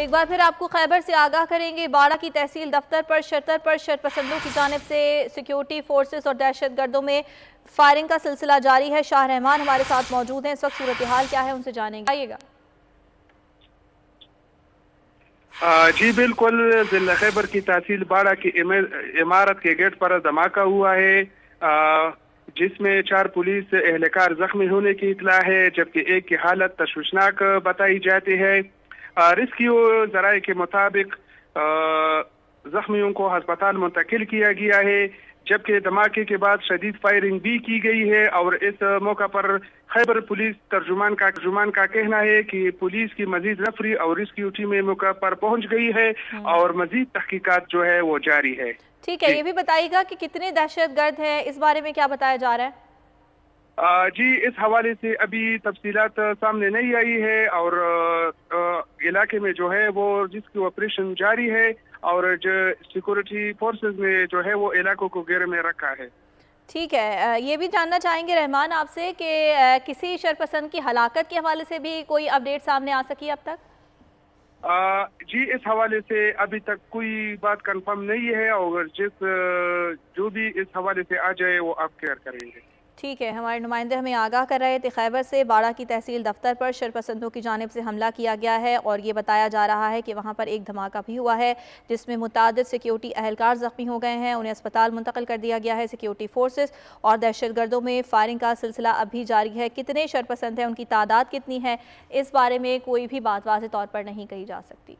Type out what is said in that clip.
एक बार फिर आपको खैबर से आगाह करेंगे। बाड़ा की तहसील दफ्तर पर शरपसंदों की जानिब से सिक्योरिटी फोर्सेस और दहशत गर्दों में फायरिंग का सिलसिला जारी है। शाह रहमान हमारे साथ मौजूद हैं, इस वक्त सूरत हाल क्या है उनसे जानेंगे। आइएगा। जी बिल्कुल, जिला खैबर की तहसील बाड़ा की इमारत के गेट पर धमाका हुआ है, जिसमें 4 पुलिस एहलकार जख्मी होने की इतला है, जबकि एक की हालत तशवीशनाक बताई जाती है। रेस्क्यू जराये के मुताबिक जख्मियों को अस्पताल मुंतकिल किया गया है, जबकि धमाके के बाद शदीद फायरिंग भी की गई है। और इस मौका पर खैबर पुलिस तर्जुमान का कहना है कि पुलिस की मजीद नफरी और रेस्क्यू टीमें मौका पर पहुंच गई है और मजीद तहकीकात जो है वो जारी है। ठीक है, ये भी बताइएगा कि कितने दहशत गर्द हैं, इस बारे में क्या बताया जा रहा है? जी, इस हवाले से अभी तफसीलात सामने नहीं आई है और इलाके में जो है वो रेस्क्यू ऑपरेशन जारी है और जो सिक्योरिटी फोर्सेस ने जो है वो इलाकों को घेरे में रखा है। ठीक है, ये भी जानना चाहेंगे रहमान आपसे कि किसी शरपसंद की हलाकत के हवाले से भी कोई अपडेट सामने आ सकी अब तक? जी, इस हवाले से अभी तक कोई बात कंफर्म नहीं है और जो भी इस हवाले से आ जाए वो आप केयर करेंगे। ठीक है, हमारे नुमाइंदे हमें आगाह कर रहे थे खैबर से बाड़ा की तहसील दफ्तर पर शरपसंदों की जानिब से हमला किया गया है और ये बताया जा रहा है कि वहाँ पर एक धमाका भी हुआ है जिसमें मुतादिद सिक्योरिटी अहलकार ज़ख्मी हो गए हैं, उन्हें अस्पताल मुंतकिल कर दिया गया है। सिक्योरिटी फोर्सेस और दहशत गर्दों में फायरिंग का सिलसिला अभी जारी है। कितने शरपसंद हैं, उनकी तादाद कितनी है, इस बारे में कोई भी बात वाज़ेह तौर पर नहीं कही जा सकती।